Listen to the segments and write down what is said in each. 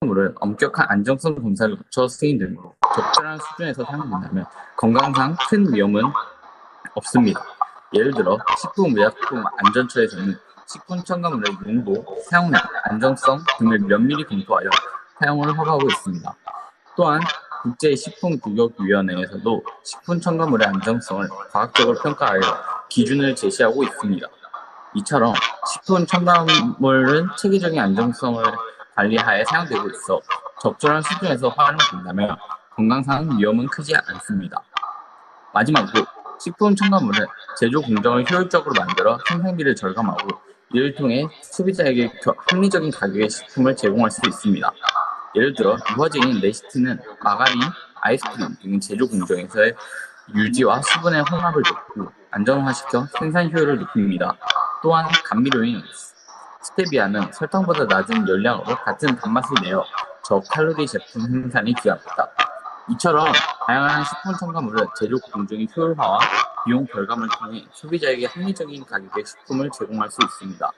물은 엄격한 안정성 검사를 거쳐 승인 등으로 적절한 수준에서 사용된다면 건강상 큰 위험은 없습니다. 예를 들어 식품의약품안전처에서는 식품 첨가물의 용도, 사용량, 안정성 등을 면밀히 검토하여 사용을 허가하고 있습니다. 또한 국제식품규격위원회에서도 식품 첨가물의 안정성을 과학적으로 평가하여 기준을 제시하고 있습니다. 이처럼 식품 첨가물은 체계적인 안정성을 관리하에 사용되고 있어 적절한 수준에서 활용된다면 건강상 위험은 크지 않습니다. 마지막으로 식품 첨가물은 제조 공정을 효율적으로 만들어 생산비를 절감하고 이를 통해 소비자에게 합리적인 가격의 식품을 제공할 수 있습니다. 예를 들어 유화제인 레시틴은 마가린, 아이스크림 등 제조 공정에서의 유지와 수분의 혼합을 돕고 안정화시켜 생산 효율을 높입니다. 또한 감미료인 스테비아는 설탕보다 낮은 열량으로 같은 단맛을 내어 저칼로리 제품 생산에 기여합니다. 이처럼 다양한 식품 첨가물은 제조 공정의 효율화와 비용 절감을 통해 소비자에게 합리적인 가격의 식품을 제공할 수 있습니다.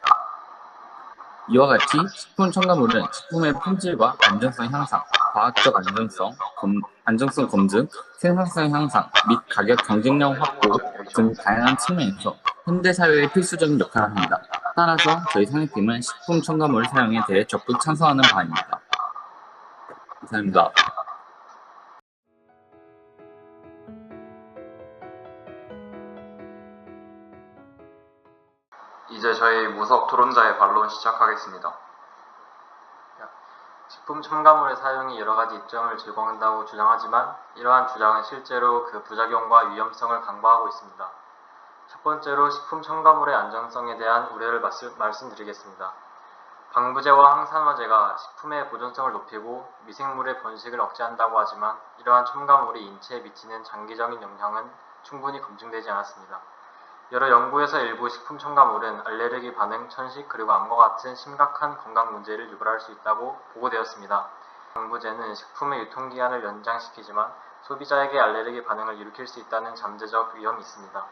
이와 같이 식품 첨가물은 식품의 품질과 안전성 향상, 과학적 안정성 검증, 생산성 향상 및 가격 경쟁력 확보 등 다양한 측면에서 현대 사회의 필수적인 역할을 합니다. 따라서 저희 상해팀은 식품 첨가물 사용에 대해 적극 찬성하는 바입니다. 감사합니다. 이제 저희 무석 토론자의 반론 시작하겠습니다. 식품 첨가물의 사용이 여러가지 이점을 제공한다고 주장하지만 이러한 주장은 실제로 그 부작용과 위험성을 강조하고 있습니다. 첫 번째로 식품 첨가물의 안정성에 대한 우려를 말씀드리겠습니다. 방부제와 항산화제가 식품의 보존성을 높이고 미생물의 번식을 억제한다고 하지만 이러한 첨가물이 인체에 미치는 장기적인 영향은 충분히 검증되지 않았습니다. 여러 연구에서 일부 식품 첨가물은 알레르기 반응, 천식, 그리고 암과 같은 심각한 건강 문제를 유발할 수 있다고 보고되었습니다. 방부제는 식품의 유통기한을 연장시키지만 소비자에게 알레르기 반응을 일으킬 수 있다는 잠재적 위험이 있습니다.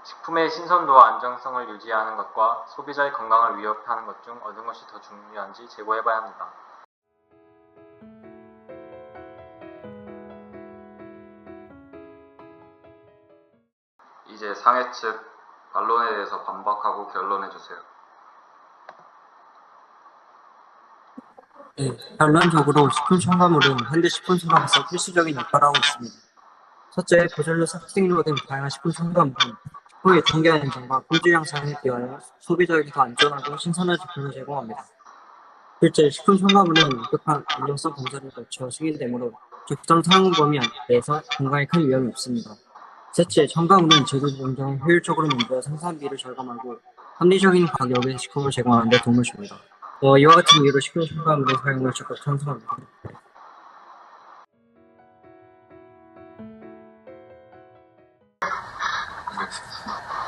식품의 신선도와 안정성을 유지하는 것과 소비자의 건강을 위협하는 것 중 어느 것이 더 중요한지 재고해봐야 합니다. 이제 상해 측 반론에 대해서 반박하고 결론해주세요. 네, 결론적으로 식품 첨가물은 현대 식품 생활에서 필수적인 역할을 하고 있습니다. 첫째, 보존료, 삭증료 등 다양한 식품 첨가물은 식품의 유통기한 연장과 품질 향상에 기하여 소비자에게 더 안전하고 신선한 제품을 제공합니다. 둘째, 식품 첨가물은 엄격한 안정성 검사를 거쳐 승인되므로 적정 사용 범위 내에서 건강에 큰 위험이 없습니다. 셋째, 첨가물은 제조 공정을 효율적으로 만들어 생산비를 절감하고 합리적인 가격의 식품을 제공하는 데 도움을 줍니다. 이와 같은 이유로 식품 첨가물의 사용을 적극 찬성합니다.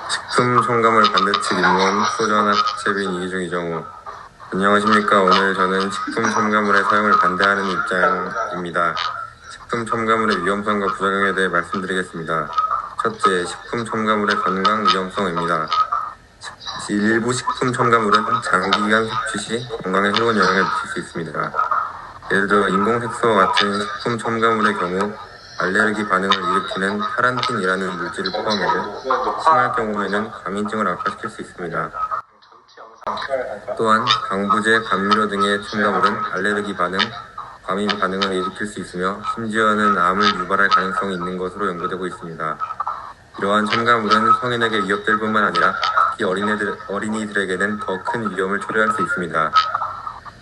식품 첨가물 반대 측 임원 소전학 채빈 이기중 이정우. 안녕하십니까. 오늘 저는 식품 첨가물의 사용을 반대하는 입장입니다. 식품 첨가물의 위험성과 부작용에 대해 말씀드리겠습니다. 첫째, 식품 첨가물의 건강 위험성입니다. 일부 식품 첨가물은 장기간 섭취 시 건강에 해로운 영향을 미칠 수 있습니다. 예를 들어 인공색소와 같은 식품 첨가물의 경우 알레르기 반응을 일으키는 파란틴이라는 물질을 포함해서 심할 경우에는 과민증을 악화시킬 수 있습니다. 또한 방부제, 감미료 등의 첨가물은 알레르기 반응, 과민 반응을 일으킬 수 있으며 심지어는 암을 유발할 가능성이 있는 것으로 연구되고 있습니다. 이러한 첨가물은 성인에게 위협될 뿐만 아니라 특히 어린이들에게는 더 큰 위험을 초래할 수 있습니다.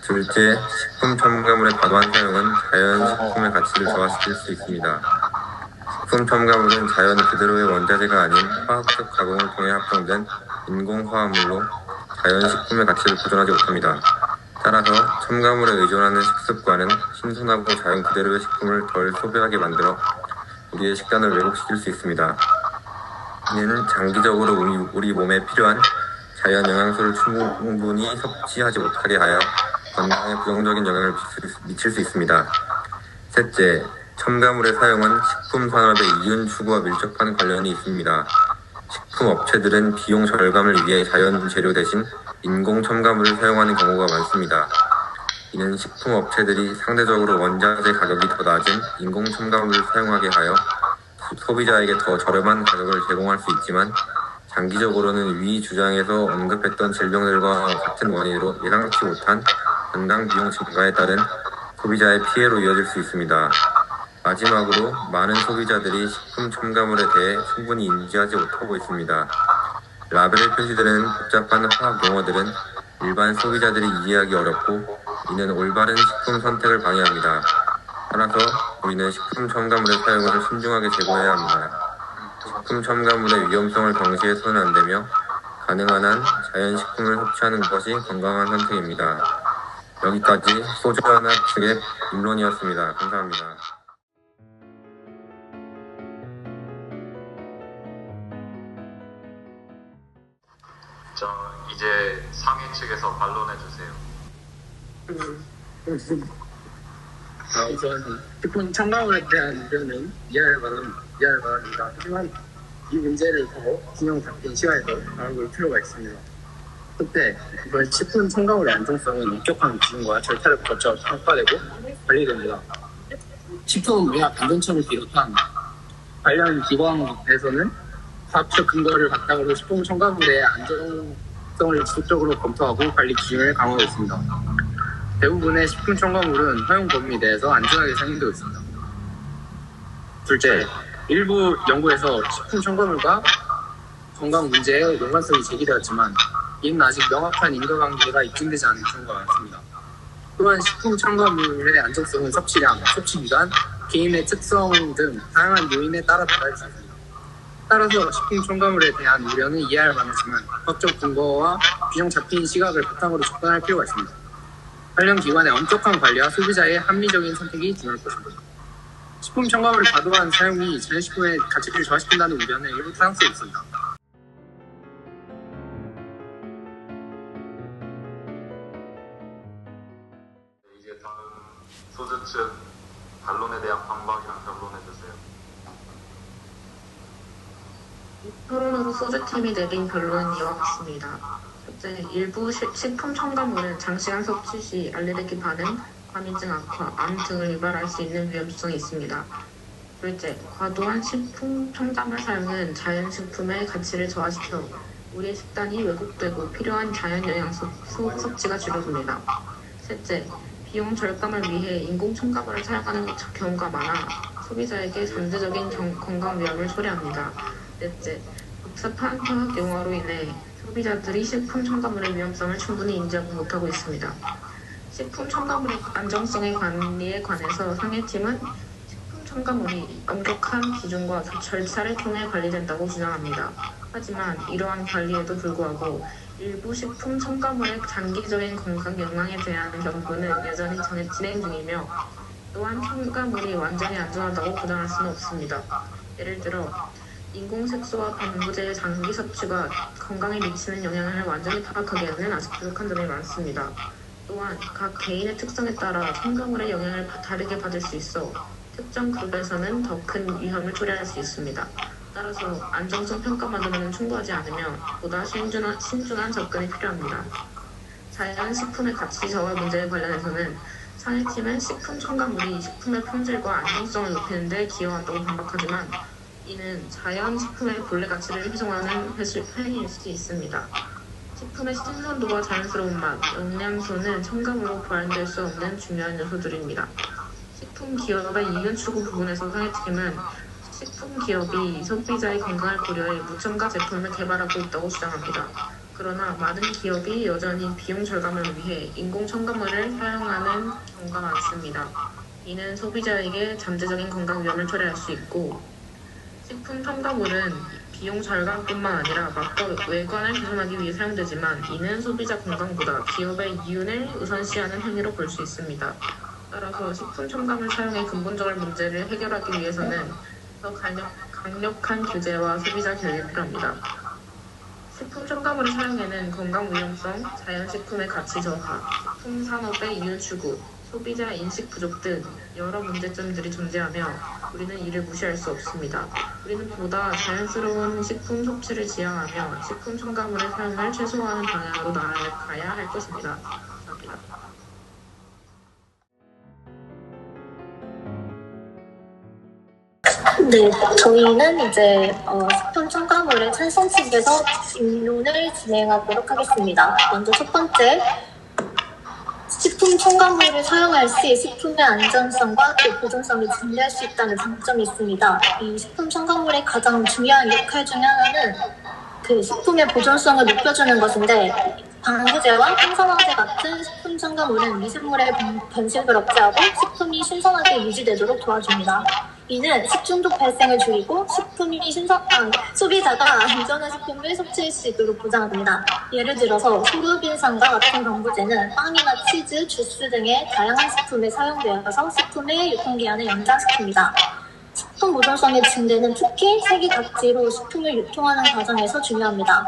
둘째, 식품 첨가물의 과도한 사용은 자연 식품의 가치를 저하시킬 수 있습니다. 식품 첨가물은 자연 그대로의 원자재가 아닌 화학적 가공을 통해 합성된 인공화합물로 자연 식품의 가치를 보존하지 못합니다. 따라서 첨가물에 의존하는 식습관은 신선하고 자연 그대로의 식품을 덜 소비하게 만들어 우리의 식단을 왜곡시킬 수 있습니다. 이는 장기적으로 우리 몸에 필요한 자연 영양소를 충분히 섭취하지 못하게 하여 건강에 부정적인 영향을 미칠 수 있습니다. 셋째, 첨가물의 사용은 식품 산업의 이윤 추구와 밀접한 관련이 있습니다. 식품 업체들은 비용 절감을 위해 자연 재료 대신 인공 첨가물을 사용하는 경우가 많습니다. 이는 식품업체들이 상대적으로 원자재 가격이 더 낮은 인공 첨가물을 사용하게 하여 소비자에게 더 저렴한 가격을 제공할 수 있지만 장기적으로는 위 주장에서 언급했던 질병들과 같은 원인으로 예상치 못한 건강 비용 증가에 따른 소비자의 피해로 이어질 수 있습니다. 마지막으로 많은 소비자들이 식품 첨가물에 대해 충분히 인지하지 못하고 있습니다. 라벨에 표시되는 복잡한 화학 용어들은 일반 소비자들이 이해하기 어렵고 이는 올바른 식품 선택을 방해합니다. 따라서 우리는 식품 첨가물의 사용을 신중하게 제고해야 합니다. 식품 첨가물의 위험성을 경시해서는 안 되며 가능한 한 자연식품을 섭취하는 것이 건강한 선택입니다. 여기까지 소주하나 측의 입론이었습니다. 감사합니다. 이제 상위 측에서 반론해 주세요. 우선 식품 첨가물에 대한 우려는 이해할 바랍니다. 하지만 이 문제를 더 균형 잡힌 시각에서 바라볼 필요가 있습니다. 첫째, 이번 식품 첨가물의 안정성은 엄격한 기준과 절차를 거쳐 평가되고 관리됩니다. 식품의약 안전처를 비롯한 관련 기관에서는 과학적 근거를 바탕으로 식품 첨가물의 안정성을 지속적으로 검토하고 관리 기준을 강화하고 있습니다. 대부분의 식품 첨가물은 허용 범위 내에서 안전하게 상용되고 있습니다. 둘째, 일부 연구에서 식품 첨가물과 건강 문제의 연관성이 제기되었지만 이는 아직 명확한 인과관계가 입증되지 않은 경우가 많습니다. 또한 식품 첨가물의 안정성은 섭취량, 섭취 기간, 개인의 특성 등 다양한 요인에 따라 달라질 수 있습니다. 따라서 식품 첨가물에 대한 우려는 이해할 만하지만 과학적 근거와 균형 잡힌 시각을 바탕으로 접근할 필요가 있습니다. 관련 기관의 엄격한 관리와 소비자의 합리적인 선택이 중요할 것입니다. 식품 첨가물을 과도한 사용이 자연식품의 가치를 저하시킨다는 우려는 일부 타당성이 있습니다. 이제 다음 소주 측 반론에 대한 반박이랑 변론해 주세요. 토론으로 소주팀이 내린 결론은 이와 같습니다. 첫째, 일부 식품 첨가물은 장시간 섭취 시 알레르기 반응, 과민증 악화, 암 등을 유발할 수 있는 위험성이 있습니다. 둘째, 과도한 식품 첨가물 사용은 자연식품의 가치를 저하시켜 우리의 식단이 왜곡되고 필요한 자연 영양소 섭취가 줄어듭니다. 셋째, 비용 절감을 위해 인공 첨가물을 사용하는 경우가 많아 소비자에게 잠재적인 건강 위험을 초래합니다. 넷째, 복잡한 화학 용어로 인해 소비자들이 식품 첨가물의 위험성을 충분히 인지하지 못하고 있습니다. 식품 첨가물의 안정성의 관리에 관해서 상해팀은 식품 첨가물이 엄격한 기준과 절차를 통해 관리된다고 주장합니다. 하지만 이러한 관리에도 불구하고 일부 식품 첨가물의 장기적인 건강 영향에 대한 연구는 여전히 진행 중이며 또한 첨가물이 완전히 안전하다고 보장할 수는 없습니다. 예를 들어 인공색소와 방부제의 장기 섭취가 건강에 미치는 영향을 완전히 파악하기에는 아직 부족한 점이 많습니다. 또한 각 개인의 특성에 따라 첨가물의 영향을 다르게 받을 수 있어 특정 그룹에서는 더 큰 위험을 초래할 수 있습니다. 따라서 안정성 평가만으로는 충분하지 않으며 보다 신중한 접근이 필요합니다. 자연식품의 가치 저하 문제에 관련해서는 상해팀은 식품 첨가물이 식품의 품질과 안정성을 높이는 데 기여한다고 반박하지만 이는 자연식품의 본래 가치를 훼손하는 행위일 수 있습니다. 식품의 신선도와 자연스러운 맛, 영양소는 첨가물로 보완될 수 없는 중요한 요소들입니다. 식품 기업의 이윤 추구 부분에서 상해팀은 식품 기업이 소비자의 건강을 고려해 무첨가 제품을 개발하고 있다고 주장합니다. 그러나 많은 기업이 여전히 비용 절감을 위해 인공 첨가물을 사용하는 경우가 많습니다. 이는 소비자에게 잠재적인 건강 위험을 초래할 수 있고 식품 첨가물은 비용 절감뿐만 아니라 맛과 외관을 개선하기 위해 사용되지만 이는 소비자 건강보다 기업의 이윤을 우선시하는 행위로 볼 수 있습니다. 따라서 식품 첨가물 사용의 근본적인 문제를 해결하기 위해서는 더 강력한 규제와 소비자 교육이 필요합니다. 식품 첨가물의 사용에는 건강 위험성, 자연식품의 가치 저하, 식품 산업의 이윤 추구, 소비자 인식 부족 등 여러 문제점들이 존재하며 우리는 이를 무시할 수 없습니다. 우리는 보다 자연스러운 식품 섭취를 지향하며 식품 첨가물의 사용을 최소화하는 방향으로 나아가야 할 것입니다. 감사합니다. 네, 저희는 이제 식품 첨가물의 찬성 측에서 입론을 진행하도록 하겠습니다. 먼저 첫 번째, 식품 첨가물을 사용할 시 식품의 안전성과 또 보존성이 증대할 수 있다는 장점이 있습니다. 이 식품 첨가물의 가장 중요한 역할 중 하나는 그 식품의 보존성을 높여주는 것인데, 방부제와 항산화제 같은 식품 첨가물은 미생물의 번식을 억제하고 식품이 신선하게 유지되도록 도와줍니다. 이는 식중독 발생을 줄이고 소비자가 안전한 식품을 섭취할 수 있도록 보장합니다. 예를 들어서 소르빈산과 같은 방부제는 빵이나 치즈, 주스 등의 다양한 식품에 사용되어서 식품의 유통기한을 연장시킵니다. 식품 보존성의 증대는 특히 세계각지로 식품을 유통하는 과정에서 중요합니다.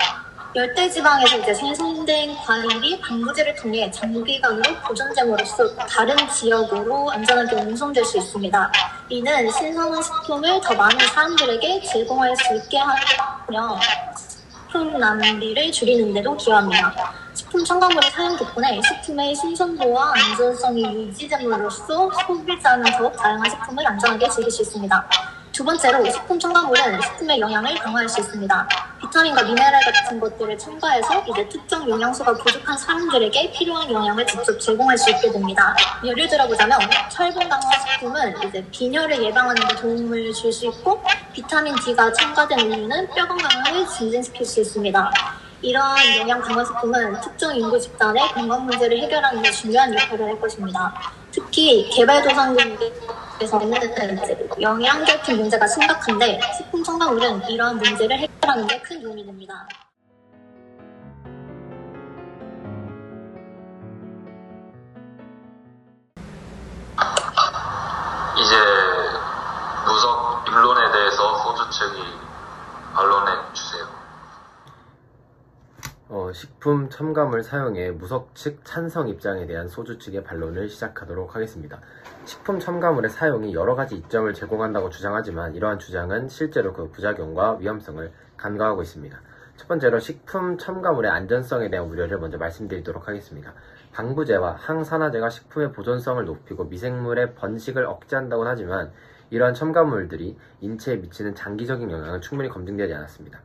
열대지방에서 이제 생산된 과일이 방부제를 통해 장기간으로 보존됨으로써 다른 지역으로 안전하게 운송될 수 있습니다. 이는 신선한 식품을 더 많은 사람들에게 제공할 수 있게 하며 식품 낭비를 줄이는 데도 기여합니다. 식품 첨가물의 사용 덕분에 식품의 신선도와 안전성이 유지됨으로써 소비자는 더욱 다양한 식품을 안전하게 즐길 수 있습니다. 두 번째로 식품 첨가물은 식품의 영양을 강화할 수 있습니다. 비타민과 미네랄 같은 것들을 첨가해서 이제 특정 영양소가 부족한 사람들에게 필요한 영양을 직접 제공할 수 있게 됩니다. 예를 들어보자면 철분 강화 식품은 이제 빈혈을 예방하는 데 도움을 줄 수 있고, 비타민 D가 첨가된 우유는 뼈 건강을 증진시킬 수 있습니다. 이러한 영양 강화 식품은 특정 인구 집단의 건강 문제를 해결하는 데 중요한 역할을 할 것입니다. 특히 개발도상국에서는 영양 결핍 문제가 심각한데 식품 첨가물은 이러한 문제를 해결하는 데 큰 도움이 됩니다. 이제 무석 입론에 대해서 소주 측이 반론해 주세요. 식품 첨가물 사용에 무석 측 찬성 입장에 대한 소주 측의 반론을 시작하도록 하겠습니다. 식품 첨가물의 사용이 여러 가지 이점을 제공한다고 주장하지만 이러한 주장은 실제로 그 부작용과 위험성을 간과하고 있습니다. 첫 번째로 식품 첨가물의 안전성에 대한 우려를 먼저 말씀드리도록 하겠습니다. 방부제와 항산화제가 식품의 보존성을 높이고 미생물의 번식을 억제한다고는 하지만 이러한 첨가물들이 인체에 미치는 장기적인 영향은 충분히 검증되지 않았습니다.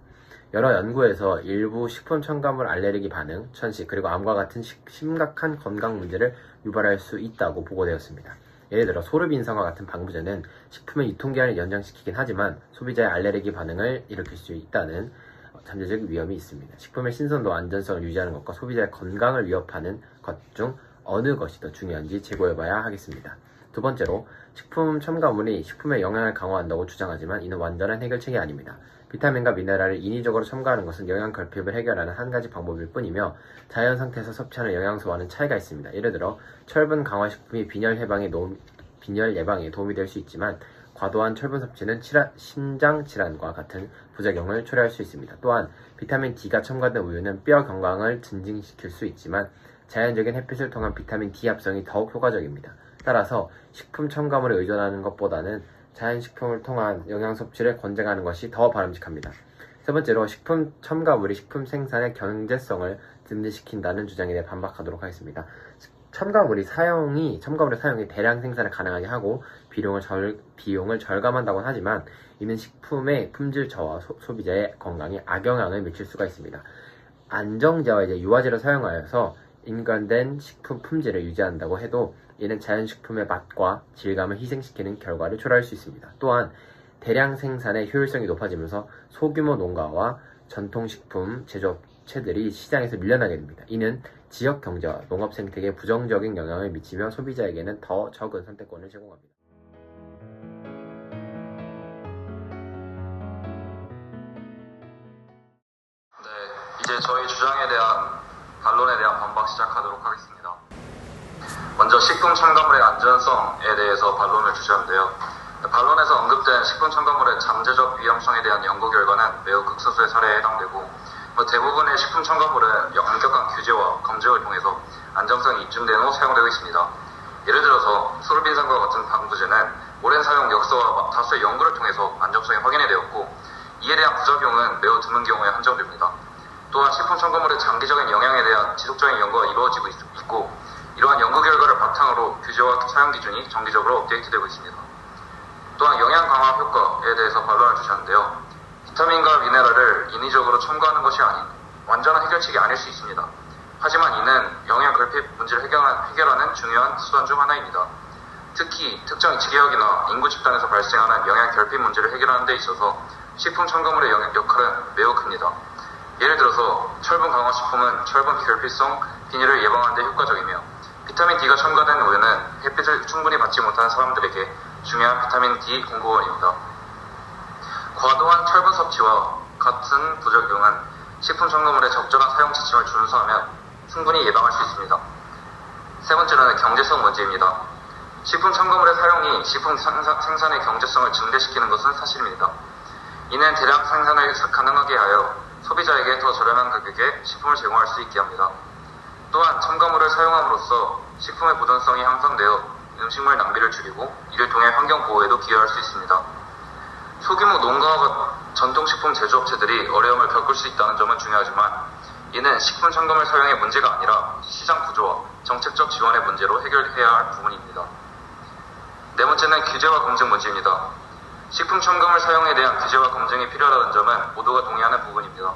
여러 연구에서 일부 식품 첨가물 알레르기 반응, 천식, 그리고 암과 같은 심각한 건강 문제를 유발할 수 있다고 보고되었습니다. 예를 들어 소르빈산과 같은 방부제는 식품의 유통기한을 연장시키긴 하지만 소비자의 알레르기 반응을 일으킬 수 있다는 잠재적 위험이 있습니다. 식품의 신선도와 안전성을 유지하는 것과 소비자의 건강을 위협하는 것 중 어느 것이 더 중요한지 재고해봐야 하겠습니다. 두 번째로, 식품 첨가물이 식품의 영양을 강화한다고 주장하지만 이는 완전한 해결책이 아닙니다. 비타민과 미네랄을 인위적으로 첨가하는 것은 영양 결핍을 해결하는 한 가지 방법일 뿐이며 자연 상태에서 섭취하는 영양소와는 차이가 있습니다. 예를 들어 철분 강화 식품이 빈혈 예방에 도움이 될 수 있지만 과도한 철분 섭취는 신장 질환과 같은 부작용을 초래할 수 있습니다. 또한 비타민 D가 첨가된 우유는 뼈 건강을 증진시킬 수 있지만 자연적인 햇빛을 통한 비타민 D 합성이 더욱 효과적입니다. 따라서 식품 첨가물에 의존하는 것보다는 자연식품을 통한 영양 섭취를 권장하는 것이 더 바람직합니다. 세 번째로, 식품 첨가물이 식품 생산의 경제성을 증대시킨다는 주장에 대해 반박하도록 하겠습니다. 첨가물의 사용이 대량 생산을 가능하게 하고 비용을 절감한다고는 하지만 이는 식품의 품질 저하, 소비자의 건강에 악영향을 미칠 수가 있습니다. 안정제와 유화제를 사용하여서 인간된 식품 품질을 유지한다고 해도 이는 자연식품의 맛과 질감을 희생시키는 결과를 초래할 수 있습니다. 또한 대량 생산의 효율성이 높아지면서 소규모 농가와 전통식품 제조업체들이 시장에서 밀려나게 됩니다. 이는 지역 경제와 농업 생태계에 부정적인 영향을 미치며 소비자에게는 더 적은 선택권을 제공합니다. 네, 이제 저희 주장에 대한 반론에 대한 반박 시작하도록 하겠습니다. 먼저 식품 첨가물의 안전성에 대해서 반론을 주셨는데요. 반론에서 언급된 식품 첨가물의 잠재적 위험성에 대한 연구 결과는 매우 극소수의 사례에 해당되고 대부분의 식품 첨가물은 엄격한 규제와 검증을 통해서 안정성이 입증된 후 사용되고 있습니다. 예를 들어서 소르빈산과 같은 방부제는 오랜 사용 역사와 다수의 연구를 통해서 안정성이 확인이 되었고 이에 대한 부작용은 매우 드문 경우에 한정됩니다. 또한 식품 첨가물의 장기적인 영향에 대한 지속적인 연구가 이루어지고 있고 이러한 연구 결과를 바탕으로 규제와 사용 기준이 정기적으로 업데이트되고 있습니다. 또한 영양 강화 효과에 대해서 반론을 주셨는데요. 비타민과 미네랄을 인위적으로 첨가하는 것이 아닌 완전한 해결책이 아닐 수 있습니다. 하지만 이는 영양 결핍 문제를 해결하는 중요한 수단 중 하나입니다. 특히 특정 지역이나 인구 집단에서 발생하는 영양 결핍 문제를 해결하는 데 있어서 식품 첨가물의 역할은 매우 큽니다. 예를 들어서 철분 강화 식품은 철분 결핍성 빈혈을 예방하는 데 효과적이며, 비타민 D가 첨가된 우유는 햇빛을 충분히 받지 못하는 사람들에게 중요한 비타민 D 공급원입니다. 과도한 철분 섭취와 같은 부작용은 식품 첨가물의 적절한 사용 지침을 준수하면 충분히 예방할 수 있습니다. 세 번째로는 경제성 문제입니다. 식품 첨가물의 사용이 식품 생산의 경제성을 증대시키는 것은 사실입니다. 이는 대량 생산을 가능하게 하여 소비자에게 더 저렴한 가격에 식품을 제공할 수 있게 합니다. 또한 첨가물을 사용함으로써 식품의 보존성이 향상되어 음식물 낭비를 줄이고 이를 통해 환경 보호에도 기여할 수 있습니다. 소규모 농가와 전통식품 제조업체들이 어려움을 겪을 수 있다는 점은 중요하지만, 이는 식품 첨가물 사용의 문제가 아니라 시장 구조와 정책적 지원의 문제로 해결해야 할 부분입니다. 네 번째는 규제와 검증 문제입니다. 식품 첨가물 사용에 대한 규제와 검증이 필요하다는 점은 모두가 동의하는 부분입니다.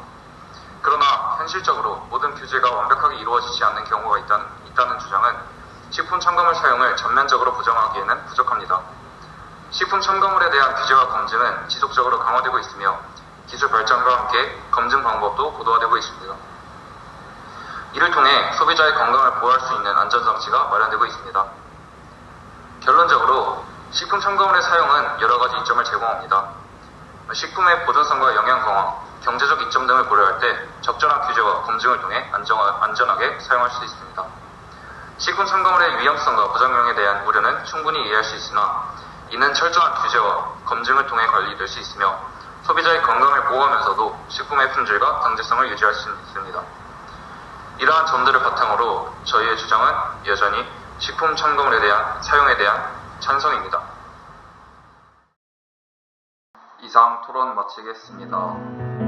그러나 현실적으로 모든 규제가 완벽하게 이루어지지 않는 경우가 있다는 주장은 식품 첨가물 사용을 전면적으로 부정하기에는 부족합니다. 식품 첨가물에 대한 규제와 검증은 지속적으로 강화되고 있으며, 기술 발전과 함께 검증 방법도 고도화되고 있습니다. 이를 통해 소비자의 건강을 보호할 수 있는 안전장치가 마련되고 있습니다. 결론적으로 식품 첨가물의 사용은 여러 가지 이점을 제공합니다. 식품의 보존성과 영양 강화, 경제적 이점 등을 고려할 때 적절한 규제와 검증을 통해 안전하게 사용할 수 있습니다. 식품 첨가물의 위험성과 부작용에 대한 우려는 충분히 이해할 수 있으나, 이는 철저한 규제와 검증을 통해 관리될 수 있으며 소비자의 건강을 보호하면서도 식품의 품질과 경제성을 유지할 수 있습니다. 이러한 점들을 바탕으로 저희의 주장은 여전히 식품 첨가물에 대한 사용에 대한 찬성입니다. 이상 토론 마치겠습니다.